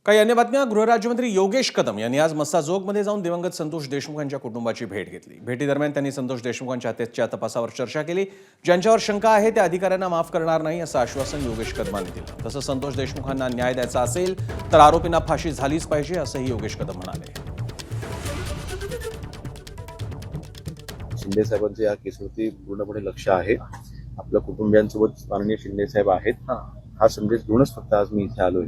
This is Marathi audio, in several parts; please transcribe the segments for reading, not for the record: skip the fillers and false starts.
काही अन्य बातम्या. गृहराज्यमंत्री योगेश कदम यांनी आज मस्साजोगमध्ये जाऊन दिवंगत संतोष देशमुखांच्या कुटुंबाची भेट घेतली. भेटीदरम्यान त्यांनी संतोष देशमुखांच्या हत्येच्या तपासावर चर्चा केली. ज्यांच्यावर शंका आहे त्या अधिकाऱ्यांना माफ करणार नाही असं आश्वासन योगेश कदमांनी दिलं. तसंच संतोष देशमुखांना न्याय द्यायचा असेल तर आरोपींना फाशी झालीच पाहिजे असंही योगेश कदम म्हणाले. शिंदे साहेबांचं या केसवरती पूर्णपणे लक्ष आहे. आपल्या कुटुंबियांसोबत माननीय शिंदे साहेब आहेत. हा संदेश घेऊनच फक्त आज मी इथे आलोय.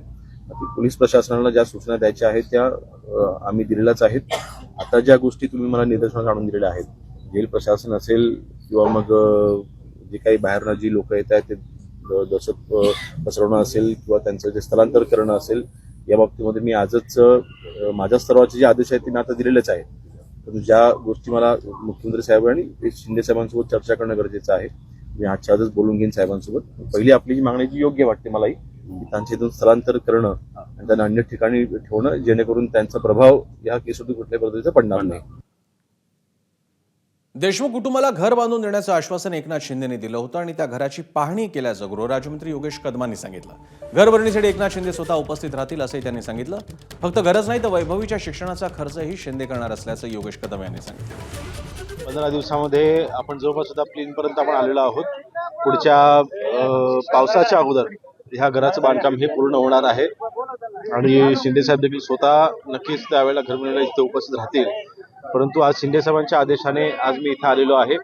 पोलीस प्रशासनाला ज्या सूचना द्यायच्या आहेत त्या आम्ही दिलेल्याच आहेत. आता ज्या गोष्टी तुम्ही मला निदर्शनास आणून दिलेल्या आहेत, जेल प्रशासन असेल किंवा मग जे काही बाहेरनं जी लोक येत आहेत ते दहशत पसरवणं असेल किंवा त्यांचं जे स्थलांतर करणं असेल, या बाबतीमध्ये मी आजच माझ्या स्तरावरचे जे आदेश आहेत ते मी आता दिलेलेच आहेत. परंतु ज्या गोष्टी मला मुख्यमंत्री साहेब आणि शिंदे साहेबांसोबत चर्चा करणं गरजेचं आहे. मी आजच्या आजच बोलून घेईन साहेबांसोबत. पहिली आपली जी मागणी जी योग्य वाटते मलाही, त्यांच्या इथून स्थलांतर करणं आणि त्यांना अन्य ठिकाणी ठेवणं, जेणेकरून त्यांचा प्रभाव या केसवरती कुठल्याही पद्धतीचा पडणार नाही. देशमुख कुटुंबाला घर बांधून देण्याचं आश्वासन एकनाथ शिंदेने दिलं होतं आणि त्या घराची पाहणी केल्याचं गृहराज्यमंत्री योगेश कदमांनी सांगितलं. घरभरणीसाठी एकनाथ शिंदे स्वतः उपस्थित राहतील असंही त्यांनी सांगितलं. फक्त गरज नाही तर वैभवीच्या शिक्षणाचा खर्चही शिंदे करणार असल्याचं योगेश कदम यांनी सांगितलं. 15 दिवसामध्ये आपण जवळपास सुद्धा प्लेनपर्यंत आपण आलेलो आहोत. पुढच्या पावसाच्या अगोदर ह्या घराचं बांधकाम हे पूर्ण होणार आहे आणि शिंदे साहेब देखील स्वतः नक्कीच त्यावेळेला घरभरणीला इथे उपस्थित राहतील. परंतु आज शिंदे साहेबांच्या आदेशाने आज मी इथे आलेलो आहे.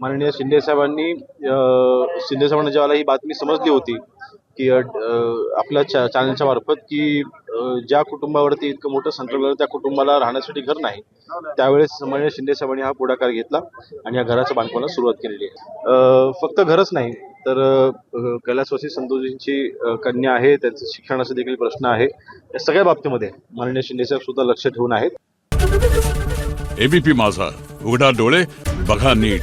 माननीय शिंदे साहेबांना ज्यावेळेला ही बातमी समजली होती की आपल्या चॅनलच्या मार्फत की ज्या कुटुंबावरती इतकं मोठं संकट आलं त्या कुटुंबाला राहण्यासाठी घर नाही, त्यावेळेस माननीय शिंदे साहेबांनी हा पुढाकार घेतला आणि या घराच्या बांधकामाला सुरुवात केलेली आहे. फक्त घरच नाही तर कैलासवासी संतोषजींची कन्या आहे, त्यांचं शिक्षणाचा देखील प्रश्न आहे. या सगळ्या बाबतीमध्ये माननीय शिंदे साहेब सुद्धा लक्ष ठेवून आहेत. एबीपी माझा, उघडा डोळे बघा नीट.